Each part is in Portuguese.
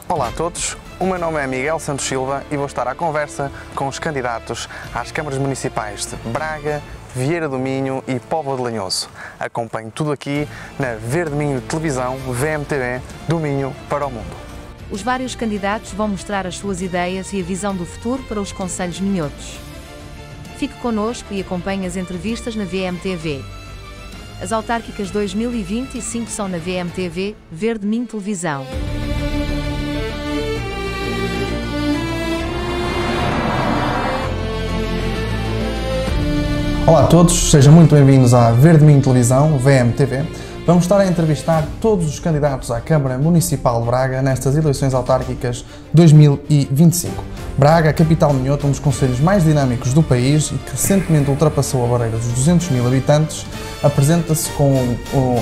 Olá a todos, o meu nome é Miguel Santos Silva e vou estar à conversa com os candidatos às câmaras municipais de Braga, Vieira do Minho e Póvoa de Lanhoso. Acompanhe tudo aqui na Verde Minho Televisão, VMTV, do Minho para o Mundo. Os vários candidatos vão mostrar as suas ideias e a visão do futuro para os concelhos minhotos. Fique connosco e acompanhe as entrevistas na VMTV. As autárquicas 2025 são na VMTV, Verde Minho Televisão. Olá a todos, sejam muito bem-vindos à Verde Minho Televisão, VMTV. Vamos estar a entrevistar todos os candidatos à Câmara Municipal de Braga nestas eleições autárquicas 2025. Braga, a capital minhota, um dos concelhos mais dinâmicos do país e que recentemente ultrapassou a barreira dos 200 mil habitantes, apresenta-se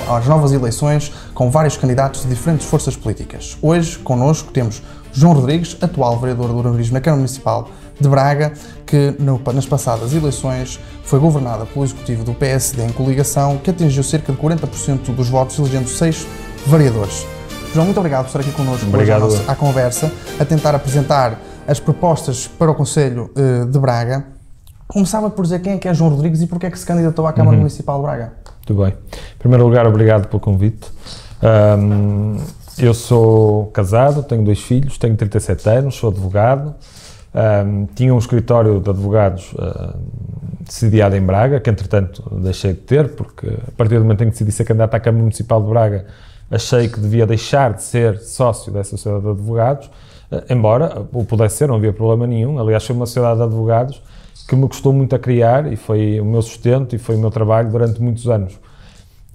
às novas eleições com vários candidatos de diferentes forças políticas. Hoje, connosco, temos João Rodrigues, atual vereador do urbanismo na Câmara Municipal de Braga, que nas passadas eleições foi governada pelo executivo do PSD em coligação, que atingiu cerca de 40% dos votos, elegendo 6 vereadores. João, muito obrigado por estar aqui connosco hoje à conversa, a tentar apresentar as propostas para o Concelho de Braga. Começava por dizer quem é João Rodrigues e porque é que se candidatou à Câmara Municipal de Braga. Muito bem. Em primeiro lugar, obrigado pelo convite. Eu sou casado, tenho 2 filhos, tenho 37 anos, sou advogado. Tinha um escritório de advogados sediado em Braga, que entretanto deixei de ter, porque a partir do momento em que decidi ser candidato à Câmara Municipal de Braga, achei que devia deixar de ser sócio dessa sociedade de advogados, embora o pudesse ser, não havia problema nenhum. Aliás, foi uma sociedade de advogados que me custou muito a criar e foi o meu sustento e foi o meu trabalho durante muitos anos.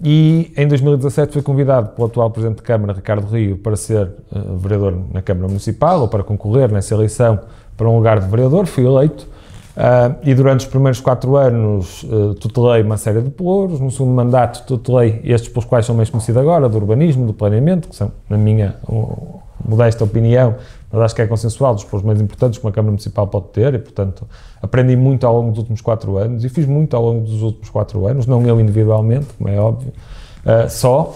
E em 2017 fui convidado pelo atual Presidente de Câmara, Ricardo Rio, para ser vereador na Câmara Municipal, ou para concorrer nessa eleição para um lugar de vereador. Fui eleito e durante os primeiros 4 anos tutelei uma série de pelouros. No segundo mandato tutelei estes pelos quais sou mais conhecido agora, do urbanismo, do planeamento, que são, na minha modesta opinião, mas acho que é consensual, dos pelouros mais importantes que uma Câmara Municipal pode ter, e portanto aprendi muito ao longo dos últimos 4 anos e fiz muito ao longo dos últimos 4 anos, não eu individualmente, como é óbvio, só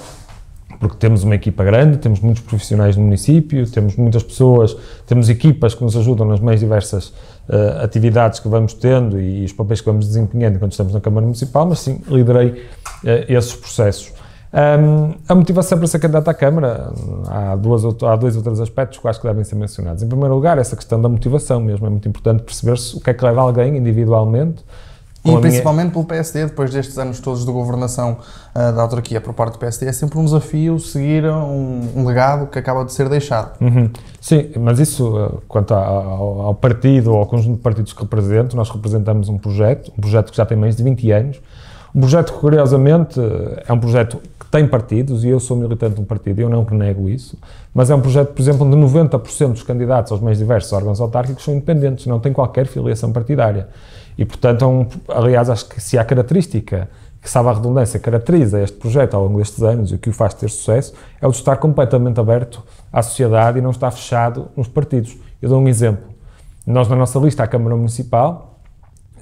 porque temos uma equipa grande, temos muitos profissionais no município, temos muitas pessoas, temos equipas que nos ajudam nas mais diversas atividades que vamos tendo e os papéis que vamos desempenhando enquanto estamos na Câmara Municipal, mas sim, liderei esses processos. A motivação para ser candidato à Câmara, há 2 ou 3 aspectos que acho que devem ser mencionados. Em primeiro lugar, essa questão da motivação mesmo, é muito importante perceber-se o que é que leva alguém individualmente. E principalmente pelo PSD, depois destes anos todos de governação da autarquia por parte do PSD, é sempre um desafio seguir um legado que acaba de ser deixado. Sim, mas isso, quanto ao partido ou ao conjunto de partidos que represento, nós representamos um projeto que já tem mais de 20 anos, um projeto que, curiosamente, é um projeto que tem partidos, e eu sou militante de um partido, e eu não renego isso, mas é um projeto, por exemplo, onde 90% dos candidatos aos mais diversos órgãos autárquicos são independentes, não têm qualquer filiação partidária. E, portanto, aliás, acho que se há característica que, salvo a redundância, caracteriza este projeto ao longo destes anos e o que o faz ter sucesso, é o de estar completamente aberto à sociedade e não estar fechado nos partidos. Eu dou um exemplo. Nós, na nossa lista à Câmara Municipal,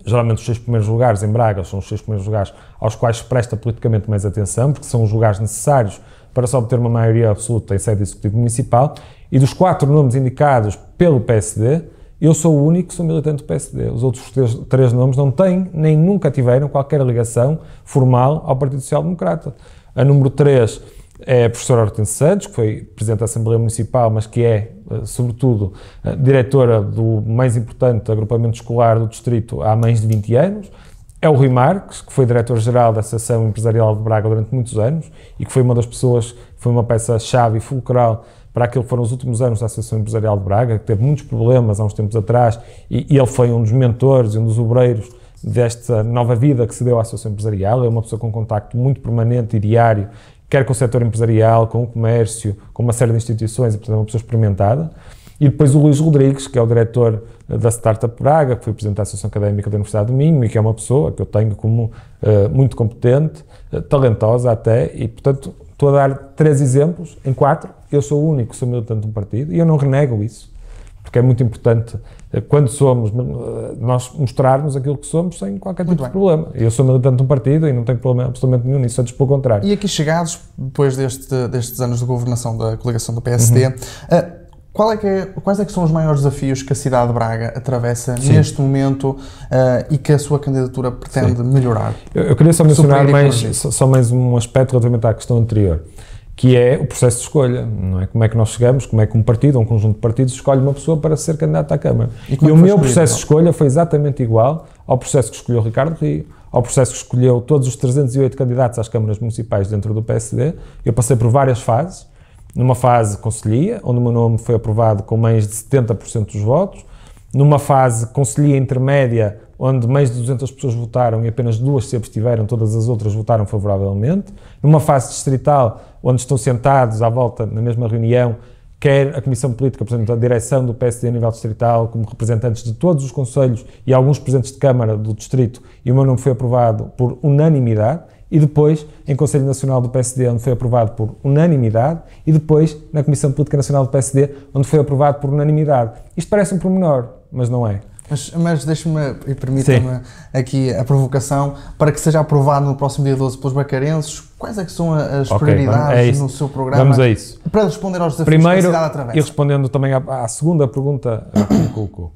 geralmente os 6 primeiros lugares em Braga são os 6 primeiros lugares aos quais se presta politicamente mais atenção, porque são os lugares necessários para se obter uma maioria absoluta em sede executiva municipal, e dos 4 nomes indicados pelo PSD, eu sou o único que sou militante do PSD. Os outros 3 nomes não têm, nem nunca tiveram qualquer ligação formal ao Partido Social Democrata. A número 3 é a professora Hortência Santos, que foi Presidente da Assembleia Municipal, mas que é, sobretudo, diretora do mais importante agrupamento escolar do distrito há mais de 20 anos. É o Rui Marques, que foi Diretor-Geral da Associação Empresarial de Braga durante muitos anos e que foi uma das pessoas, foi uma peça-chave e fulcral para aquilo que foram os últimos anos da Associação Empresarial de Braga, que teve muitos problemas há uns tempos atrás, e ele foi um dos mentores e um dos obreiros desta nova vida que se deu à Associação Empresarial. É uma pessoa com contacto muito permanente e diário, quer com o setor empresarial, com o comércio, com uma série de instituições, e portanto é uma pessoa experimentada. E depois o Luís Rodrigues, que é o diretor da Startup Braga, que foi presidente da Associação Académica da Universidade do Minho e que é uma pessoa que eu tenho como muito competente, talentosa até, e portanto estou a dar 3 exemplos, em 4, eu sou o único que sou militante de um partido e eu não renego isso, porque é muito importante, quando somos, nós mostrarmos aquilo que somos sem qualquer tipo de problema. Eu sou militante de um partido e não tenho problema absolutamente nenhum nisso, antes pelo contrário. E aqui chegados, depois destes anos de governação da coligação do PSD, Quais é que são os maiores desafios que a cidade de Braga atravessa neste momento e que a sua candidatura pretende melhorar? Eu queria só mencionar mais um aspecto relativamente à questão anterior, que é o processo de escolha, não é? Como é que nós chegamos, como é que um partido ou um conjunto de partidos escolhe uma pessoa para ser candidato à Câmara. E o meu processo de escolha foi exatamente igual ao processo que escolheu Ricardo Rio, ao processo que escolheu todos os 308 candidatos às câmaras municipais dentro do PSD. Eu passei por várias fases. Numa fase conselhia, onde o meu nome foi aprovado com mais de 70% dos votos. Numa fase conselhia intermédia, onde mais de 200 pessoas votaram e apenas 2 se abstiveram, todas as outras votaram favoravelmente. Numa fase distrital, onde estão sentados à volta, na mesma reunião, quer a Comissão Política, portanto, a direção do PSD a nível distrital, como representantes de todos os conselhos e alguns presidentes de Câmara do Distrito, e o meu nome foi aprovado por unanimidade. E depois, em Conselho Nacional do PSD, onde foi aprovado por unanimidade, e depois, na Comissão Política Nacional do PSD, onde foi aprovado por unanimidade. Isto parece um pormenor, mas não é. Mas deixe-me e permita-me aqui a provocação, para que seja aprovado no próximo dia 12 pelos bracarenses, quais é que são as prioridades no seu programa? Vamos a isso. Para responder aos desafios que a cidade atravessa. Primeiro, e respondendo também à segunda pergunta que me colocou.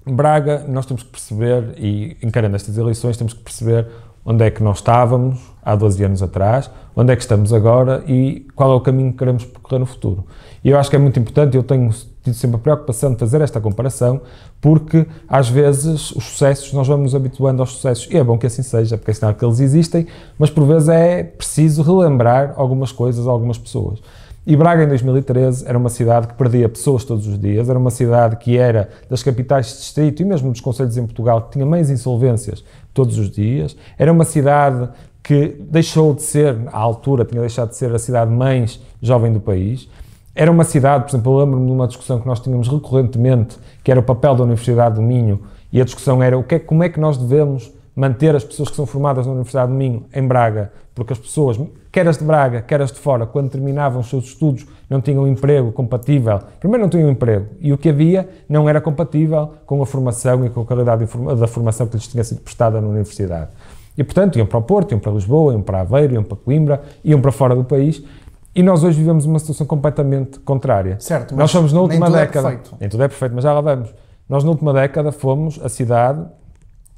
Braga, nós temos que perceber, e encarando estas eleições, temos que perceber onde é que nós estávamos há 12 anos atrás, onde é que estamos agora e qual é o caminho que queremos percorrer no futuro. E eu acho que é muito importante, eu tenho tido sempre a preocupação de fazer esta comparação, porque às vezes os sucessos, nós vamos nos habituando aos sucessos, e é bom que assim seja, porque é sinal que eles existem, mas por vezes é preciso relembrar algumas coisas a algumas pessoas. E Braga, em 2013, era uma cidade que perdia pessoas todos os dias, era uma cidade que era das capitais de distrito e mesmo dos concelhos em Portugal que tinha mais insolvências todos os dias, era uma cidade que deixou de ser, à altura, tinha deixado de ser a cidade mais jovem do país. Era uma cidade, por exemplo, eu lembro-me de uma discussão que nós tínhamos recorrentemente, que era o papel da Universidade do Minho, e a discussão era como é que nós devemos manter as pessoas que são formadas na Universidade do Minho em Braga, porque as pessoas, quer as de Braga, quer as de fora, quando terminavam os seus estudos, não tinham um emprego compatível. Primeiro não tinham um emprego, e o que havia não era compatível com a formação e com a qualidade da formação que lhes tinha sido prestada na universidade. E, portanto, iam para o Porto, iam para Lisboa, iam para Aveiro, iam para Coimbra, iam para fora do país, e nós hoje vivemos uma situação completamente contrária. Certo, mas nós somos na última década. Nem tudo é perfeito, mas já lá vamos. Nós, na última década, fomos a cidade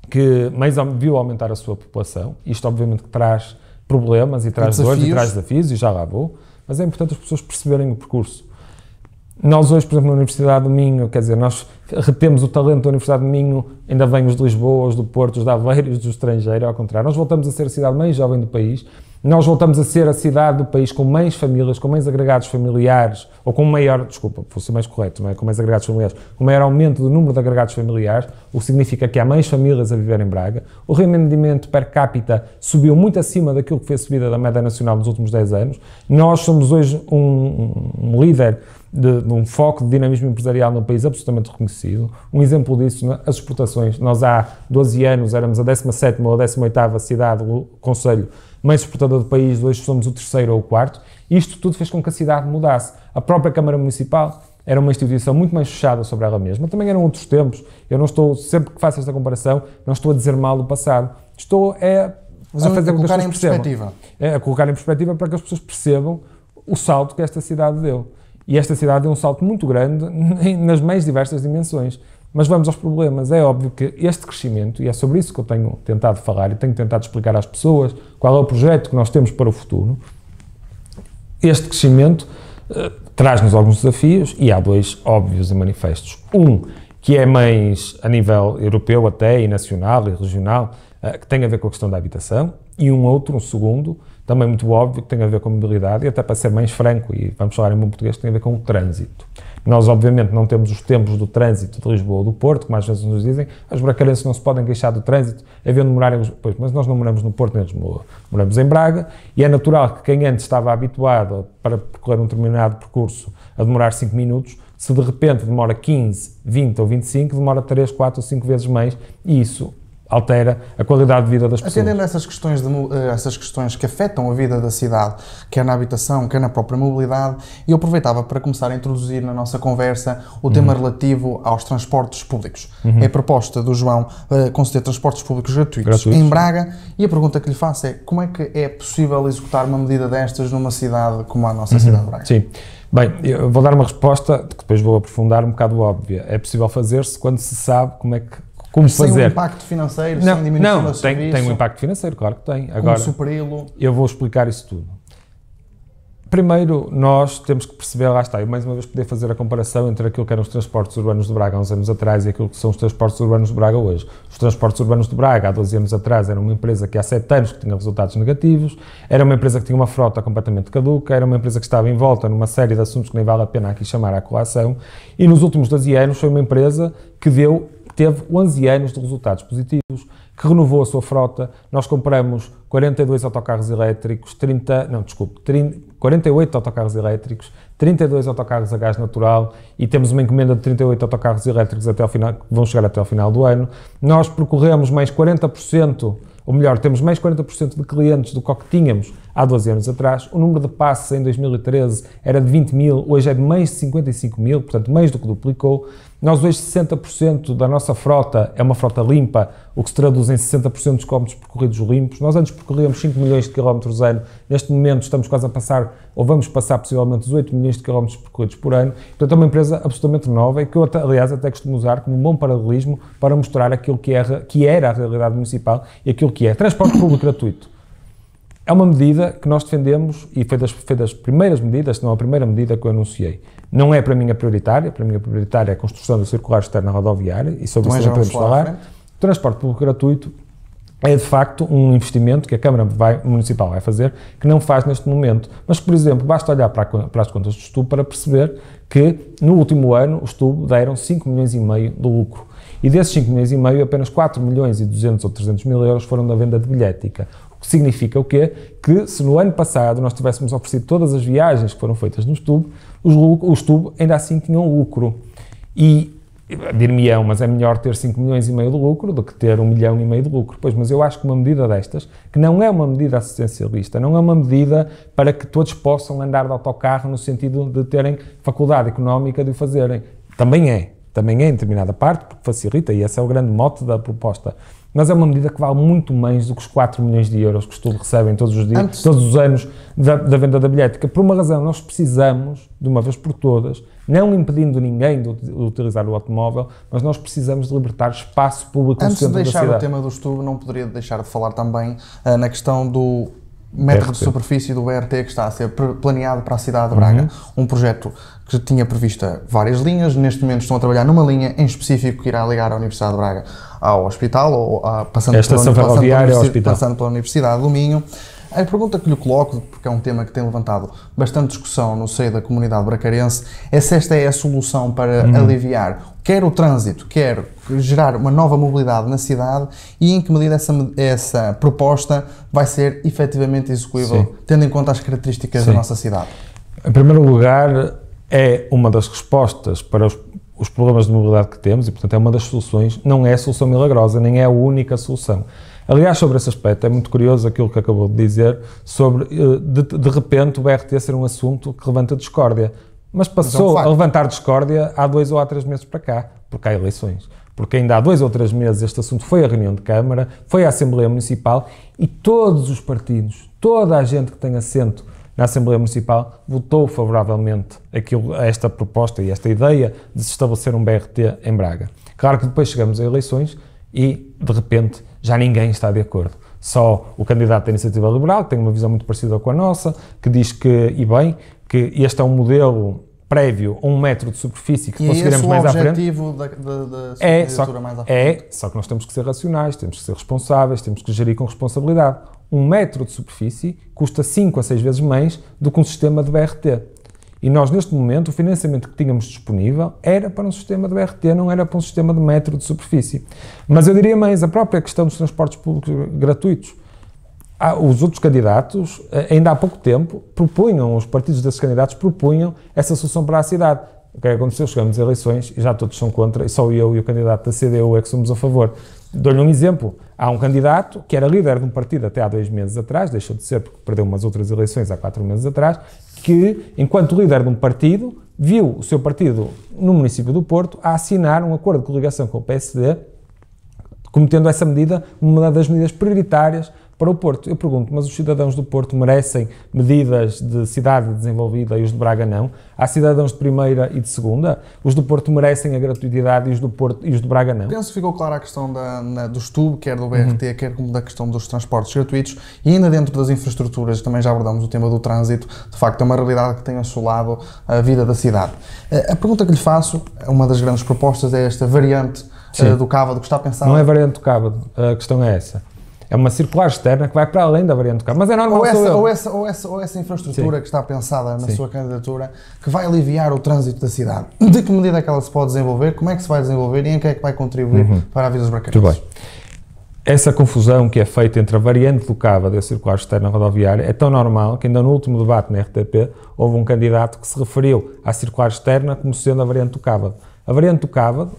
que mais viu aumentar a sua população. Isto, obviamente, que traz problemas e traz dores e traz desafios, e já lá vou, mas é importante as pessoas perceberem o percurso. Nós hoje, por exemplo, na Universidade do Minho, quer dizer, nós retemos o talento da Universidade do Minho, ainda vem os de Lisboa, os do Porto, os de Aveiro, os do estrangeiro, ao contrário. Nós voltamos a ser a cidade mais jovem do país, nós voltamos a ser a cidade do país com mais famílias, com mais agregados familiares, ou com maior, desculpa, vou ser mais correto, não é? Com mais agregados familiares, com maior aumento do número de agregados familiares, o que significa que há mais famílias a viver em Braga. O rendimento per capita subiu muito acima daquilo que foi a subida da média nacional nos últimos 10 anos. Nós somos hoje um líder de um foco de dinamismo empresarial no país absolutamente reconhecido. Um exemplo disso, as exportações. Nós há 12 anos éramos a 17ª ou a 18ª cidade, o concelho mais exportador do país, hoje somos o 3º ou o 4º. Isto tudo fez com que a cidade mudasse. A própria Câmara Municipal era uma instituição muito mais fechada sobre ela mesma. Também eram outros tempos. Eu não estou, sempre que faço esta comparação, não estou a dizer mal do passado. Estou a fazer com que as pessoas percebam. A colocar em perspectiva para que as pessoas percebam o salto que esta cidade deu. E esta cidade deu um salto muito grande nas mais diversas dimensões. Mas vamos aos problemas. É óbvio que este crescimento, e é sobre isso que eu tenho tentado falar e tenho tentado explicar às pessoas qual é o projeto que nós temos para o futuro, este crescimento traz-nos alguns desafios e há dois óbvios e manifestos. Um, que é mais a nível europeu até, e nacional e regional, que tem a ver com a questão da habitação, e um outro, um segundo, também muito óbvio, que tem a ver com a mobilidade, e até para ser mais franco, e vamos falar em bom português, tem a ver com o trânsito. Nós, obviamente, não temos os tempos do trânsito de Lisboa ou do Porto, como às vezes nos dizem, os bracarenses não se podem queixar do trânsito, havendo de morar em Lisboa, pois, mas nós não moramos no Porto nem em Lisboa, moramos em Braga, e é natural que quem antes estava habituado para percorrer um determinado percurso a demorar 5 minutos, se de repente demora 15, 20 ou 25, demora 3, 4 ou 5 vezes mais, e isso altera a qualidade de vida das pessoas. Atendendo a essas questões que afetam a vida da cidade, quer na habitação, quer na própria mobilidade, eu aproveitava para começar a introduzir na nossa conversa o tema relativo aos transportes públicos. É a proposta do João conceder transportes públicos gratuitos em Braga, e a pergunta que lhe faço é: como é que é possível executar uma medida destas numa cidade como a nossa cidade de Braga? Sim. Bem, eu vou dar uma resposta que depois vou aprofundar um bocado óbvia. É possível fazer-se quando se sabe como sem fazer. Sem um impacto financeiro, sem diminuição do serviço? Tem um impacto financeiro, claro que tem. Agora, como superi-lo? Eu vou explicar isso tudo. Primeiro, nós temos que perceber, lá está, eu mais uma vez poder fazer a comparação entre aquilo que eram os transportes urbanos de Braga há uns anos atrás e aquilo que são os transportes urbanos de Braga hoje. Os transportes urbanos de Braga há 12 anos atrás era uma empresa que há 7 anos que tinha resultados negativos, era uma empresa que tinha uma frota completamente caduca, era uma empresa que estava envolta numa série de assuntos que nem vale a pena aqui chamar à colação, e nos últimos 12 anos foi uma empresa que teve 11 anos de resultados positivos, que renovou a sua frota. Nós compramos 42 autocarros elétricos, 48 autocarros elétricos, 32 autocarros a gás natural, e temos uma encomenda de 38 autocarros elétricos até ao final, que vão chegar até ao final do ano. Nós percorremos mais 40%, ou melhor, temos mais 40% de clientes do que tínhamos há 12 anos atrás. O número de passes em 2013 era de 20 mil, hoje é de mais de 55 mil, portanto mais do que duplicou. Nós hoje 60% da nossa frota é uma frota limpa, o que se traduz em 60% dos quilómetros percorridos limpos. Nós antes percorríamos 5 milhões de quilómetros ano, neste momento estamos quase a passar, ou vamos passar possivelmente os 8 milhões de quilómetros percorridos por ano. Portanto é uma empresa absolutamente nova e que eu aliás até costumo usar como um bom paralelismo para mostrar aquilo que era a realidade municipal e aquilo que é transporte público gratuito. É uma medida que nós defendemos e foi das primeiras medidas, se não a primeira medida que eu anunciei. Não é para mim a prioritária é a construção do circular externo rodoviária, e sobre isso não podemos falar. O transporte público gratuito é de facto um investimento que a Câmara Municipal vai fazer, que não faz neste momento. Mas, por exemplo, basta olhar para as contas do STUB para perceber que no último ano o STUB deram 5 milhões e meio de lucro. E desses 5 milhões e meio, apenas 4 milhões e 200 ou 300 mil euros foram da venda de bilhética. O que significa o quê? Que se no ano passado nós tivéssemos oferecido todas as viagens que foram feitas no STUB, o STUB ainda assim tinha um lucro. E dir-me-ão, mas é melhor ter 5 milhões e meio de lucro do que ter 1 milhão e meio de lucro. Pois, mas eu acho que uma medida destas, que não é uma medida assistencialista, não é uma medida para que todos possam andar de autocarro no sentido de terem faculdade económica de o fazerem. Também é em determinada parte, porque facilita, e esse é o grande mote da proposta. Mas é uma medida que vale muito mais do que os 4 milhões de euros que o STUB recebem todos os dias, todos os anos da venda da bilhética. Por uma razão, nós precisamos, de uma vez por todas, não impedindo ninguém de utilizar o automóvel, mas nós precisamos de libertar espaço público no centro da cidade. Antes de deixar o tema do STUB, não poderia deixar de falar também na questão do metro de superfície do BRT que está a ser planeado para a cidade de Braga. Um projeto que tinha prevista várias linhas, neste momento estão a trabalhar numa linha em específico que irá ligar a Universidade de Braga ao hospital, ou passando pela Universidade do Minho. A pergunta que lhe coloco, porque é um tema que tem levantado bastante discussão no seio da comunidade bracarense, é se esta é a solução para aliviar quer o trânsito, quer gerar uma nova mobilidade na cidade, e em que medida essa proposta vai ser efetivamente execuível, tendo em conta as características da nossa cidade. Em primeiro lugar, é uma das respostas para os problemas de mobilidade que temos, e portanto é uma das soluções, não é a solução milagrosa, nem é a única solução. Aliás, sobre esse aspecto, é muito curioso aquilo que acabou de dizer sobre, de repente, o BRT ser um assunto que levanta discórdia. Mas passou a levantar discórdia há 2 ou há 3 meses para cá, porque há eleições. Porque ainda há 2 ou 3 meses este assunto foi à reunião de Câmara, foi à Assembleia Municipal, e todos os partidos, toda a gente que tem assento na Assembleia Municipal votou favoravelmente a esta proposta e esta ideia de se estabelecer um BRT em Braga. Claro que depois chegamos a eleições e, de repente, já ninguém está de acordo. Só o candidato da Iniciativa Liberal, que tem uma visão muito parecida com a nossa, que diz que este é um modelo prévio a 1 metro de superfície que conseguiremos mais à frente. É esse o objetivo da sua candidatura mais à frente? Só que nós temos que ser racionais, temos que ser responsáveis, temos que gerir com responsabilidade. 1 metro de superfície custa 5 a 6 vezes mais do que um sistema de BRT. E nós, neste momento, o financiamento que tínhamos disponível era para um sistema de BRT, não era para um sistema de metro de superfície. Mas eu diria mais, a própria questão dos transportes públicos gratuitos. Os outros candidatos, ainda há pouco tempo, os partidos desses candidatos propunham essa solução para a cidade. O que aconteceu? Chegamos às eleições e já todos são contra, e só eu e o candidato da CDU é que somos a favor. Dou-lhe um exemplo. Há um candidato que era líder de um partido até há 2 meses atrás, deixou de ser porque perdeu umas outras eleições há 4 meses atrás, que, enquanto líder de um partido, viu o seu partido no município do Porto a assinar um acordo de coligação com o PSD, cometendo essa medida uma das medidas prioritárias para o Porto. Eu pergunto, mas os cidadãos do Porto merecem medidas de cidade desenvolvida e os de Braga não? Há cidadãos de primeira e de segunda? Os do Porto merecem a gratuidade e os de Braga não? Penso que ficou clara a questão do STUB, quer do BRT, quer como da questão dos transportes gratuitos, e ainda dentro das infraestruturas, também já abordamos o tema do trânsito, de facto é uma realidade que tem assolado a vida da cidade. A pergunta que lhe faço, uma das grandes propostas é esta variante do Cávado, que está pensada... Não é variante do Cávado, a questão é essa. É uma circular externa que vai para além da variante do Cávado, mas é normal. Ou essa infraestrutura que está pensada na sua candidatura, que vai aliviar o trânsito da cidade. De que medida é que ela se pode desenvolver, como é que se vai desenvolver e em que é que vai contribuir para a vida dos bracarenses? Muito bem. Essa confusão que é feita entre a variante do Cávado e a circular externa rodoviária é tão normal que ainda no último debate na RTP houve um candidato que se referiu à circular externa como sendo a variante do Cávado. A variante do Cávado,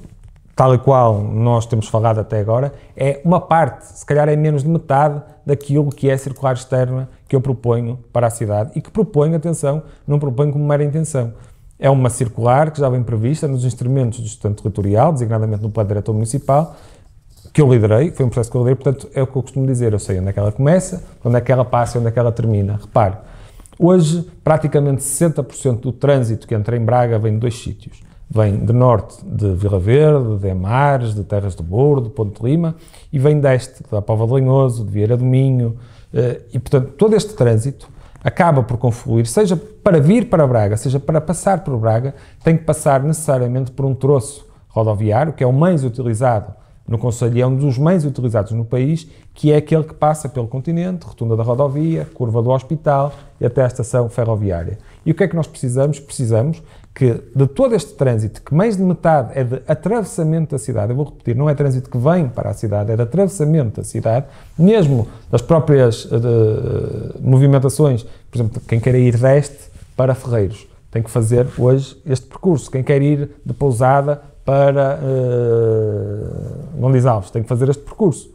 tal e qual nós temos falado até agora, é uma parte, se calhar é menos de metade daquilo que é a circular externa que eu proponho para a cidade e que proponho, atenção, não proponho como mera intenção. É uma circular que já vem prevista nos instrumentos do Estado Territorial, designadamente no Plano Diretor Municipal, que eu liderei, foi um processo que eu liderei, portanto é o que eu costumo dizer, eu sei onde é que ela começa, onde é que ela passa e onde é que ela termina. Repare, hoje praticamente 60% do trânsito que entra em Braga vem de 2 sítios. Vem de norte de Vila Verde, de Amares, de Terras do Douro, de Ponte de Lima, e vem deste, da Póvoa de Lanhoso, de Vieira do Minho, e portanto todo este trânsito acaba por confluir, seja para vir para Braga, seja para passar por Braga, tem que passar necessariamente por um troço rodoviário, que é o mais utilizado no concelho, é um dos mais utilizados no país, que é aquele que passa pelo continente, rotunda da rodovia, curva do hospital e até a estação ferroviária. E o que é que nós precisamos? Precisamos que de todo este trânsito, que mais de metade é de atravessamento da cidade, eu vou repetir, não é trânsito que vem para a cidade, é de atravessamento da cidade, mesmo das próprias movimentações, por exemplo, quem quer ir deste para Ferreiros, tem que fazer hoje este percurso, quem quer ir de Pousada para Gondis Alves, tem que fazer este percurso.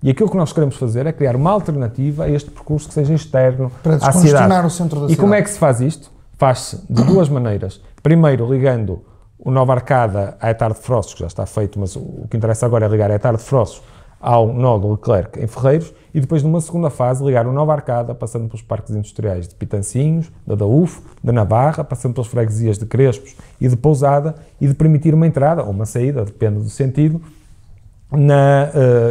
E aquilo que nós queremos fazer é criar uma alternativa a este percurso que seja externo para à cidade. O centro da cidade. E como é que se faz isto? Faz-se de 2 maneiras. Primeiro, ligando o Nova Arcada à Etar de Frossos, que já está feito, mas o que interessa agora é ligar a Etar de Frossos ao nó do Leclerc em Ferreiros, e depois, numa segunda fase, ligar o Nova Arcada, passando pelos parques industriais de Pitancinhos, da Daúf, de Navarra, passando pelas freguesias de Crespos e de Pousada, e de permitir uma entrada, ou uma saída, depende do sentido,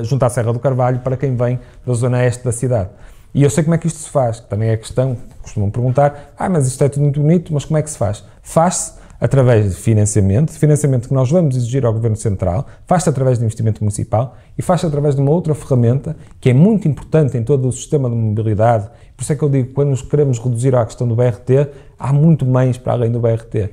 junto à Serra do Carvalho, para quem vem da zona este da cidade. E eu sei como é que isto se faz, que também é questão, costumam perguntar, mas isto é tudo muito bonito, mas como é que se faz? Faz-se através de financiamento que nós vamos exigir ao Governo Central, faz-se através de investimento municipal e faz-se através de uma outra ferramenta que é muito importante em todo o sistema de mobilidade. Por isso é que eu digo, quando nos queremos reduzir à questão do BRT, há muito mais para além do BRT.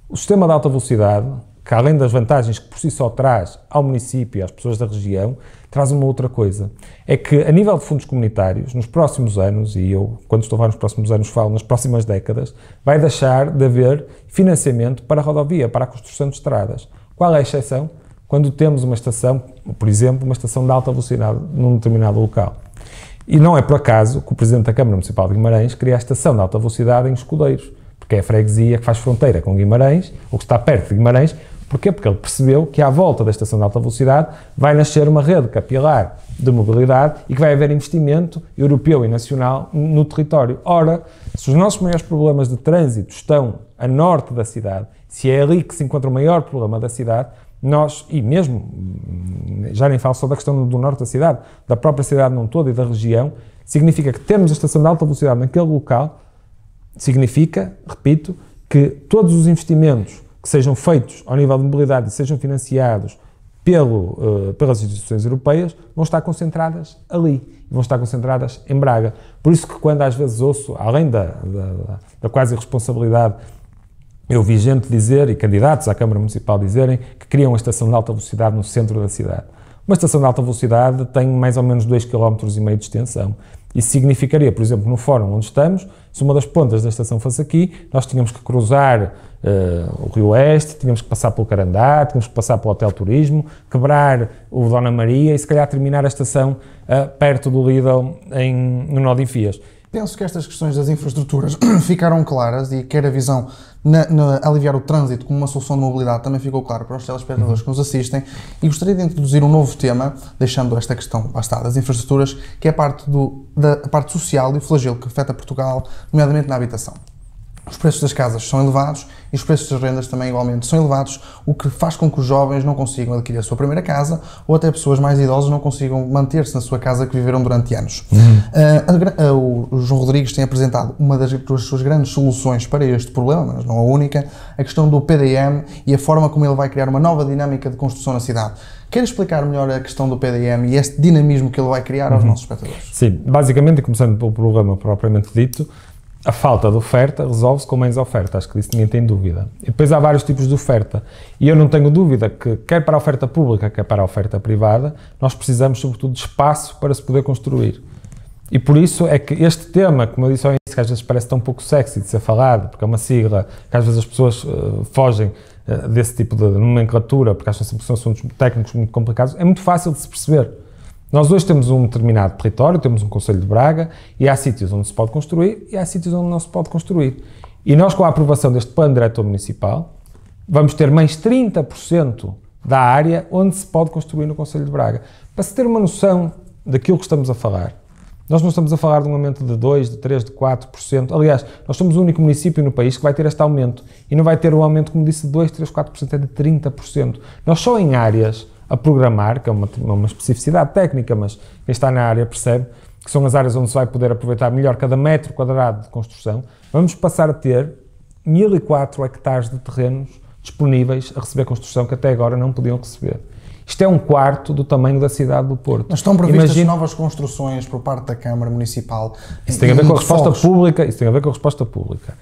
O sistema de alta velocidade, que além das vantagens que por si só traz ao município e às pessoas da região, traz uma outra coisa. É que, a nível de fundos comunitários, nos próximos anos, e eu, quando estou a falar nos próximos anos, falo nas próximas décadas, vai deixar de haver financiamento para a rodovia, para a construção de estradas. Qual é a exceção? Quando temos uma estação, por exemplo, uma estação de alta velocidade num determinado local. E não é por acaso que o Presidente da Câmara Municipal de Guimarães cria a estação de alta velocidade em Escudeiros, porque é a freguesia que faz fronteira com Guimarães, ou que está perto de Guimarães. Porquê? Porque ele percebeu que à volta da estação de alta velocidade vai nascer uma rede capilar de mobilidade e que vai haver investimento europeu e nacional no território. Ora, se os nossos maiores problemas de trânsito estão a norte da cidade, se é ali que se encontra o maior problema da cidade, nós, e mesmo, já nem falo só da questão do norte da cidade, da própria cidade num todo e da região, significa que termos a estação de alta velocidade naquele local, significa, repito, que todos os investimentos que sejam feitos ao nível de mobilidade e sejam financiados pelas instituições europeias vão estar concentradas ali, vão estar concentradas em Braga. Por isso que quando às vezes ouço, além da quase irresponsabilidade, eu vi gente dizer, e candidatos à Câmara Municipal dizerem, que queriam uma estação de alta velocidade no centro da cidade. Uma estação de alta velocidade tem mais ou menos 2,5 km de extensão. Isso significaria, por exemplo, no fórum onde estamos, se uma das pontas da estação fosse aqui, nós tínhamos que cruzar o Rio Oeste, tínhamos que passar pelo Carandá, tínhamos que passar pelo Hotel Turismo, quebrar o Dona Maria e se calhar terminar a estação perto do Lidl no Nó de Enfias. Penso que estas questões das infraestruturas ficaram claras e quer a visão na aliviar o trânsito como uma solução de mobilidade também ficou claro para os telespectadores que nos assistem, e gostaria de introduzir um novo tema, deixando esta questão das infraestruturas, que é a parte social e o flagelo que afeta Portugal, nomeadamente na habitação. Os preços das casas são elevados e os preços das rendas também igualmente são elevados, o que faz com que os jovens não consigam adquirir a sua primeira casa, ou até pessoas mais idosas não consigam manter-se na sua casa que viveram durante anos. O João Rodrigues tem apresentado uma das suas grandes soluções para este problema, mas não a única, a questão do PDM e a forma como ele vai criar uma nova dinâmica de construção na cidade. Quer explicar melhor a questão do PDM e este dinamismo que ele vai criar aos nossos espectadores? Sim, basicamente, começando pelo problema propriamente dito, a falta de oferta resolve-se com menos oferta, acho que disso ninguém tem dúvida. E depois há vários tipos de oferta, e eu não tenho dúvida que, quer para a oferta pública, quer para a oferta privada, nós precisamos sobretudo de espaço para se poder construir. E por isso é que este tema, como eu disse ao início, que às vezes parece tão pouco sexy de ser falado, porque é uma sigla que às vezes as pessoas fogem desse tipo de nomenclatura, porque acham sempre que são assuntos técnicos muito complicados, é muito fácil de se perceber. Nós hoje temos um determinado território, temos um Concelho de Braga, e há sítios onde se pode construir e há sítios onde não se pode construir. E nós, com a aprovação deste Plano Diretor Municipal, vamos ter mais 30% da área onde se pode construir no Concelho de Braga. Para se ter uma noção daquilo que estamos a falar, nós não estamos a falar de um aumento de 2%, de 3%, de 4%. Aliás, nós somos o único município no país que vai ter este aumento. E não vai ter o aumento, como disse, de 2%, 3%, 4%, é de 30%. Nós só em áreas a programar, que é uma especificidade técnica, mas quem está na área percebe que são as áreas onde se vai poder aproveitar melhor cada metro quadrado de construção, vamos passar a ter 1.004 hectares de terrenos disponíveis a receber construção que até agora não podiam receber. Isto é um quarto do tamanho da cidade do Porto. Mas estão previstas novas construções por parte da Câmara Municipal? Isso tem a ver com a resposta pública. Isso tem a ver com a resposta pública.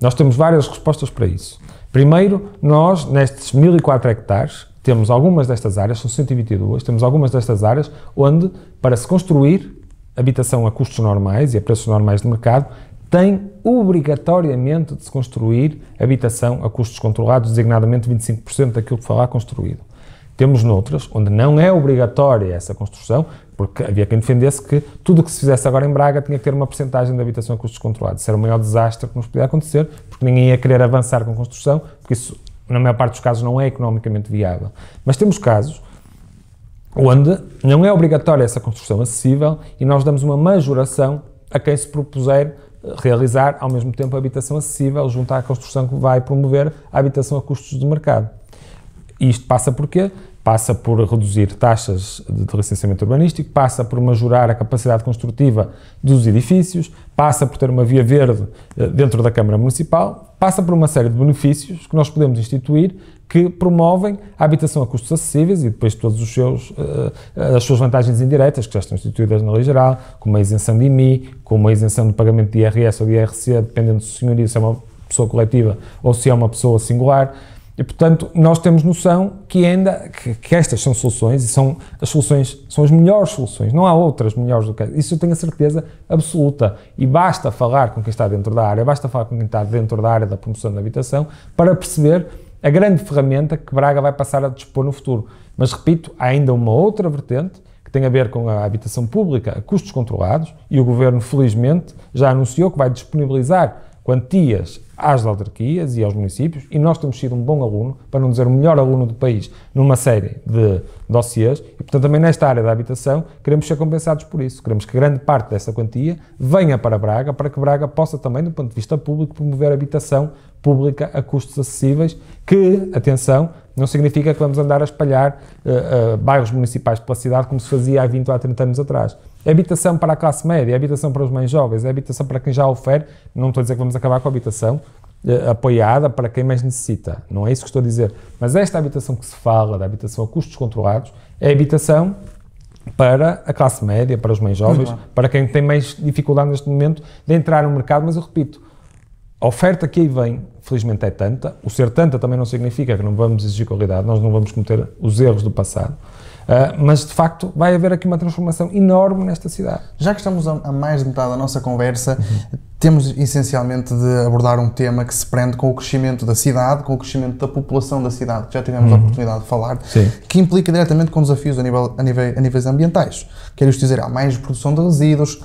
Nós temos várias respostas para isso. Primeiro, nós, nestes 1.004 hectares, temos algumas destas áreas, são 122, temos algumas destas áreas onde, para se construir habitação a custos normais e a preços normais de mercado, tem obrigatoriamente de se construir habitação a custos controlados, designadamente 25% daquilo que foi lá construído. Temos noutras, onde não é obrigatória essa construção, porque havia quem defendesse que tudo o que se fizesse agora em Braga tinha que ter uma percentagem de habitação a custos controlados. Isso era o maior desastre que nos podia acontecer, porque ninguém ia querer avançar com a construção, porque isso, na maior parte dos casos, não é economicamente viável. Mas temos casos onde não é obrigatória essa construção acessível e nós damos uma majoração a quem se propuser realizar, ao mesmo tempo, a habitação acessível junto à construção que vai promover a habitação a custos de mercado. E isto passa por quê? Passa por reduzir taxas de licenciamento urbanístico, passa por majorar a capacidade construtiva dos edifícios, passa por ter uma via verde dentro da Câmara Municipal, passa por uma série de benefícios que nós podemos instituir que promovem a habitação a custos acessíveis e depois todos as suas vantagens indiretas, que já estão instituídas na Lei Geral, como a isenção de IMI, como a isenção de pagamento de IRS ou de IRC, dependendo do senhorio, se é uma pessoa coletiva ou se é uma pessoa singular. E, portanto, nós temos noção que estas são soluções e são as melhores soluções, não há outras melhores do que isso, eu tenho a certeza absoluta. E basta falar com quem está dentro da área, basta falar com quem está dentro da área da promoção da habitação para perceber a grande ferramenta que Braga vai passar a dispor no futuro. Mas, repito, há ainda uma outra vertente que tem a ver com a habitação pública a custos controlados e o Governo, felizmente, já anunciou que vai disponibilizar quantias às autarquias e aos municípios, e nós temos sido um bom aluno, para não dizer o melhor aluno do país, numa série de dossiês, e portanto também nesta área da habitação queremos ser compensados por isso, queremos que grande parte dessa quantia venha para Braga, para que Braga possa também, do ponto de vista público, promover habitação pública a custos acessíveis, que, atenção, não significa que vamos andar a espalhar bairros municipais pela cidade como se fazia há 20 ou há 30 anos atrás. É habitação para a classe média, é habitação para os mais jovens, é habitação para quem já oferece. Não estou a dizer que vamos acabar com a habitação apoiada para quem mais necessita, não é isso que estou a dizer. Mas esta habitação que se fala, da habitação a custos controlados, é habitação para a classe média, para os mais jovens, para quem tem mais dificuldade neste momento de entrar no mercado, mas eu repito, a oferta que aí vem, felizmente é tanta, o ser tanta também não significa que não vamos exigir qualidade, nós não vamos cometer os erros do passado. Mas, de facto, vai haver aqui uma transformação enorme nesta cidade. Já que estamos a mais de metade da nossa conversa, temos essencialmente de abordar um tema que se prende com o crescimento da cidade, com o crescimento da população da cidade, que já tivemos a oportunidade de falar, Sim. que implica diretamente com desafios a níveis ambientais. Quero isto dizer, há mais produção de resíduos,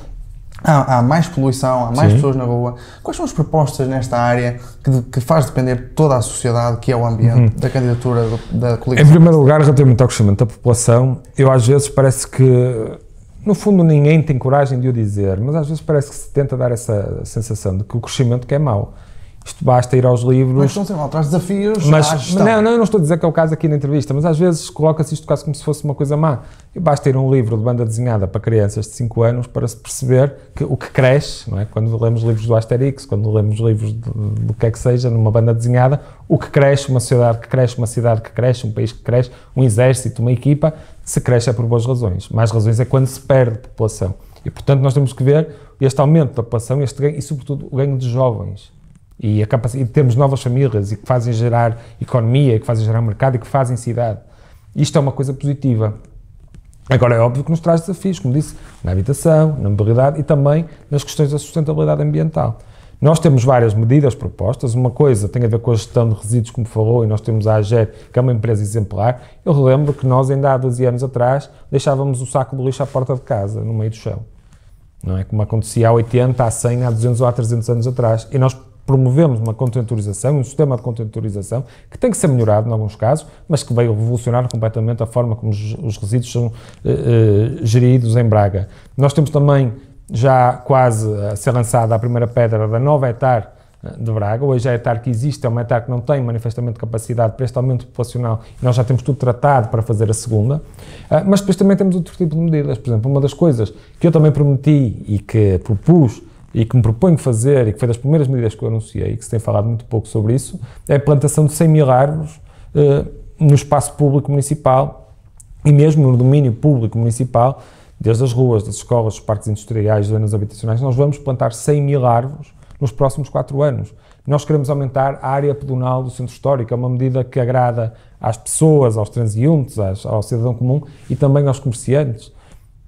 há mais poluição, há mais pessoas na rua. Quais são as propostas nesta área que faz depender toda a sociedade, que é o ambiente, da candidatura da coligação? Em primeiro lugar, relativamente ao crescimento da população, eu às vezes parece que, no fundo, ninguém tem coragem de o dizer, mas às vezes parece que se tenta dar essa sensação de que o crescimento que é mau. Isto basta ir aos livros... Mas estão sempre traz desafios mas, à gestão. Não, eu não estou a dizer que é o caso aqui na entrevista, mas às vezes coloca-se isto quase como se fosse uma coisa má. E basta ir a um livro de banda desenhada para crianças de 5 anos para se perceber que o que cresce, não é? Quando lemos livros do Asterix, quando lemos livros do que é que seja, numa banda desenhada, o que cresce, uma sociedade que cresce, uma cidade que cresce, um país que cresce, um exército, uma equipa, se cresce é por boas razões. Mais razões é quando se perde população. E, portanto, nós temos que ver este aumento da população, este ganho, e, sobretudo, o ganho de jovens. E temos novas famílias e que fazem gerar economia, e que fazem gerar mercado e que fazem cidade. Isto é uma coisa positiva. Agora, é óbvio que nos traz desafios, como disse, na habitação, na mobilidade e também nas questões da sustentabilidade ambiental. Nós temos várias medidas propostas. Uma coisa tem a ver com a gestão de resíduos, como falou, e nós temos a AGER, que é uma empresa exemplar. Eu relembro que nós, ainda há 12 anos atrás, deixávamos o saco de lixo à porta de casa, no meio do chão. Não é como acontecia há 80, há 100, há 200 ou há 300 anos atrás. E nós promovemos uma contentorização, um sistema de contentorização que tem que ser melhorado em alguns casos, mas que veio revolucionar completamente a forma como os resíduos são geridos em Braga. Nós temos também já quase a ser lançada a primeira pedra da nova etar de Braga. Hoje a etar que existe é uma etar que não tem manifestamente capacidade para este aumento populacional e nós já temos tudo tratado para fazer a segunda, mas depois também temos outro tipo de medidas. Por exemplo, uma das coisas que eu também prometi e que propus e que me proponho fazer, e que foi das primeiras medidas que eu anunciei, e que se tem falado muito pouco sobre isso, é a plantação de 100 mil árvores no espaço público municipal e mesmo no domínio público municipal, desde as ruas, das escolas, dos parques industriais, zonas habitacionais. Nós vamos plantar 100 mil árvores nos próximos 4 anos. Nós queremos aumentar a área pedonal do centro histórico, é uma medida que agrada às pessoas, aos transeuntes, ao cidadão comum e também aos comerciantes.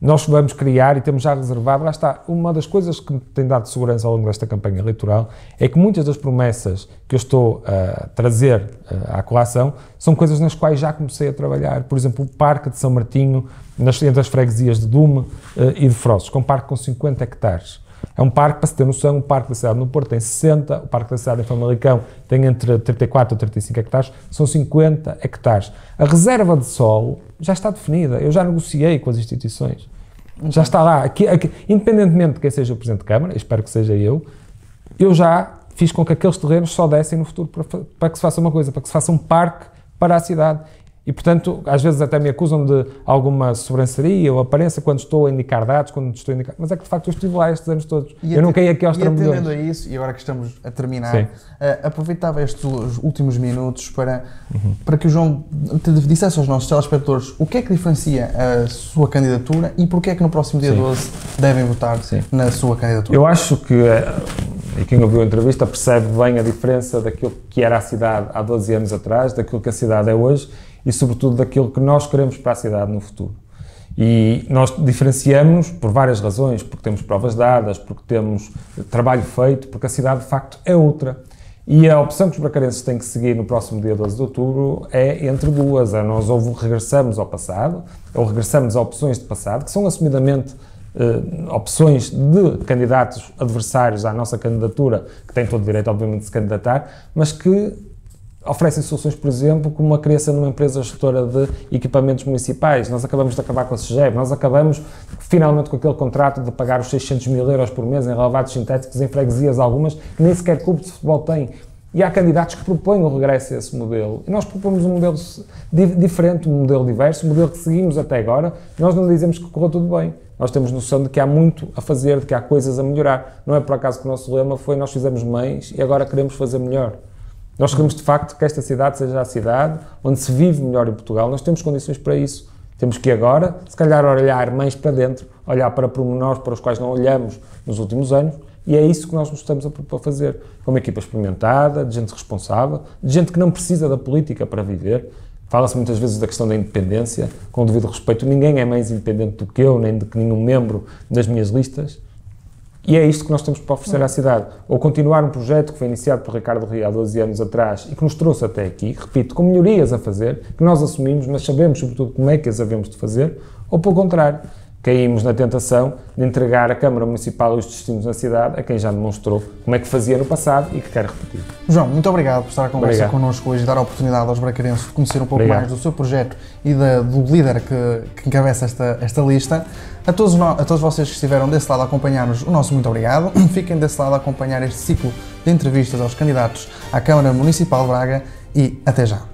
Nós vamos criar e temos já reservado, lá está, uma das coisas que me tem dado segurança ao longo desta campanha eleitoral é que muitas das promessas que eu estou a trazer à colação são coisas nas quais já comecei a trabalhar. Por exemplo, o Parque de São Martinho, entre as freguesias de Dume e de Frozes, que é um parque com 50 hectares. É um parque, para se ter noção, o Parque da Cidade no Porto tem 60, o Parque da Cidade em Famalicão tem entre 34 e 35 hectares, são 50 hectares. A reserva de solo já está definida, eu já negociei com as instituições. Já está lá, independentemente de quem seja o Presidente de Câmara, espero que seja eu já fiz com que aqueles terrenos só dessem no futuro para que se faça uma coisa, para que se faça um parque para a cidade. E, portanto, às vezes até me acusam de alguma sobranceria ou aparência quando estou a indicar dados, quando estou a indicar... Mas é que, de facto, eu estive lá estes anos todos. Eu não caí aqui aos trambolhões. E atendendo a isso, e agora que estamos a terminar, aproveitava estes últimos minutos para que o João dissesse aos nossos telespectadores o que é que diferencia a sua candidatura e porque é que no próximo dia 12 devem votar na sua candidatura. Eu acho que, e quem ouviu a entrevista percebe bem a diferença daquilo que era a cidade há 12 anos atrás, daquilo que a cidade é hoje, e sobretudo daquilo que nós queremos para a cidade no futuro. E nós diferenciamos por várias razões, porque temos provas dadas, porque temos trabalho feito, porque a cidade de facto é outra. E a opção que os bracarenses têm que seguir no próximo dia 12 de outubro é entre duas. Nós ou regressamos ao passado, ou regressamos a opções de passado, que são assumidamente opções de candidatos adversários à nossa candidatura, que têm todo o direito, obviamente, de se candidatar, mas que oferecem soluções, por exemplo, como a criação de uma empresa gestora de equipamentos municipais. Nós acabamos de acabar com a SEGEB, nós acabamos finalmente com aquele contrato de pagar os 600 mil euros por mês em relevados sintéticos em freguesias algumas que nem sequer clubes de futebol têm. E há candidatos que propõem o regresso a esse modelo. E nós propomos um modelo diferente, um modelo diverso, um modelo que seguimos até agora. Nós não dizemos que correu tudo bem. Nós temos noção de que há muito a fazer, de que há coisas a melhorar. Não é por acaso que o nosso lema foi nós fizemos mais e agora queremos fazer melhor. Nós queremos, de facto, que esta cidade seja a cidade onde se vive melhor em Portugal. Nós temos condições para isso. Temos que agora, se calhar, olhar mais para dentro, olhar para pormenores para os quais não olhamos nos últimos anos, e é isso que nós nos estamos a propor fazer. Com uma equipa experimentada, de gente responsável, de gente que não precisa da política para viver. Fala-se muitas vezes da questão da independência, com o devido respeito. Ninguém é mais independente do que eu, nem do que nenhum membro das minhas listas. E é isto que nós temos para oferecer à cidade. Ou continuar um projeto que foi iniciado por Ricardo Rio há 12 anos atrás e que nos trouxe até aqui, repito, com melhorias a fazer, que nós assumimos, mas sabemos sobretudo como é que as havemos de fazer, ou pelo contrário, caímos na tentação de entregar a Câmara Municipal e os destinos na cidade a quem já demonstrou como é que fazia no passado e que quer repetir. João, muito obrigado por estar a conversa connosco hoje e dar a oportunidade aos bracarenses de conhecer um pouco mais do seu projeto e do líder que encabeça esta lista. A todos vocês que estiveram desse lado a acompanhar-nos, o nosso muito obrigado. Fiquem desse lado a acompanhar este ciclo de entrevistas aos candidatos à Câmara Municipal de Braga e até já.